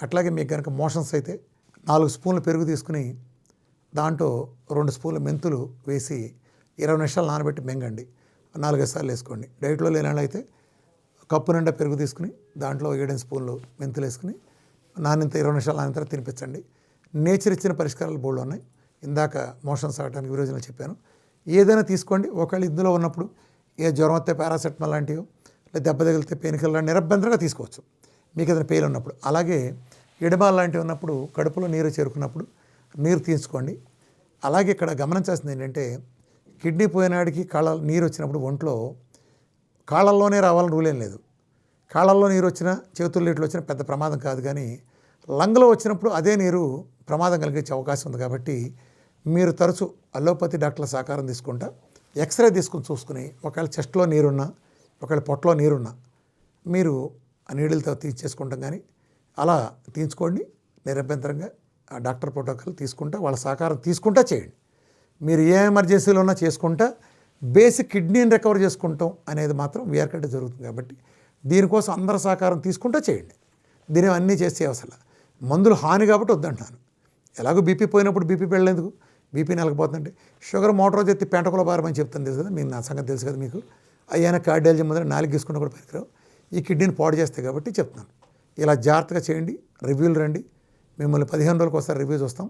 అట్లాగే మీకు కనుక మోషన్స్ అయితే 4 స్పూన్లు పెరుగు తీసుకుని దాంట్లో 2 స్పూన్లు మెంతులు వేసి 20 నిమిషాలు నానబెట్టి మింగండి. 4 సార్లు వేసుకోండి. డైట్లో లేని అయితే కప్పు నిండా పెరుగు తీసుకుని దాంట్లో 7 స్పూన్లు మెంతులు వేసుకుని 20 నిమిషాలు నానిన తర్వాత తినిపించండి. నేచర్ ఇచ్చిన పరిష్కారాలు బోల్డ్ ఉన్నాయి. ఇందాక మోషన్స్ ఆగడానికి విరోజనలు చెప్పాను. ఏదైనా తీసుకోండి. ఒకవేళ ఇందులో ఉన్నప్పుడు ఏ జ్వరం వస్తే పారాసెటమాల్ లాంటివి లేదా దెబ్బ తగిలితే పెయిన్కిల్లర్ లాంటి నిరభ్యంతరంగా తీసుకోవచ్చు మీకు ఏదైనా పెయిన్ ఉన్నప్పుడు. అలాగే ఎడమాల్ లాంటివి ఉన్నప్పుడు కడుపులో నీరు చేరుకున్నప్పుడు నీరు తీసుకోండి. అలాగే ఇక్కడ గమనించాల్సింది ఏంటంటే కిడ్నీ పోయినాడికి నీరు వచ్చినప్పుడు ఒంట్లో కాళ్ళల్లోనే రావాలని రూల్ ఏం లేదు. కాళ్ళల్లో నీరు వచ్చినా చేతుల్లో ఇట్లు వచ్చినా పెద్ద ప్రమాదం కాదు, కానీ లంగ్లో వచ్చినప్పుడు అదే నీరు ప్రమాదం కలిగించే అవకాశం ఉంది. కాబట్టి మీరు తరచూ అలోపతి డాక్టర్ల సహకారం తీసుకుంటా ఎక్స్రే తీసుకుని చూసుకుని ఒకవేళ చెస్ట్లో నీరున్నా ఒకవేళ పొట్టలో నీరున్నా మీరు ఆ నీళ్ళతో తీర్చేసుకుంటాం, కానీ అలా తీయించుకోండి. నిరభ్యంతరంగా ఆ డాక్టర్ ప్రోటోకాల్ తీసుకుంటా వాళ్ళ సహకారం తీసుకుంటా చేయండి. మీరు ఏ ఎమర్జెన్సీలో ఉన్నా చేసుకుంటా బేసిక్ కిడ్నీని రికవర్ చేసుకుంటాం అనేది మాత్రం వీఆర్కట్టే జరుగుతుంది. కాబట్టి దీనికోసం అందరి సహకారం తీసుకుంటా చేయండి. దీని అన్నీ చేసే అవసరం మందులు హాని కాబట్టి వద్దంటున్నాను. ఎలాగో బీపీ పోయినప్పుడు బీపీ పెళ్ళేందుకు, బీపీ నెలకపోతుందంటే షుగర్ మోటార్ ఎత్తి పెంటకుల భారమని చెప్తాను తెలుసు కదా, మీకు నా సంగతి తెలుసు కదా మీకు. అయ్యాన కార్డియాలజీ ముందర 4 తీసుకున్న కూడా పనికిరావు, ఈ కిడ్నీని పాడు చేస్తాయి కాబట్టి చెప్తున్నాను. ఇలా జాగ్రత్తగా చేయండి. రివ్యూలు రండి, మిమ్మల్ని 15 రోజులకు ఒకసారి రివ్యూ చూస్తాం.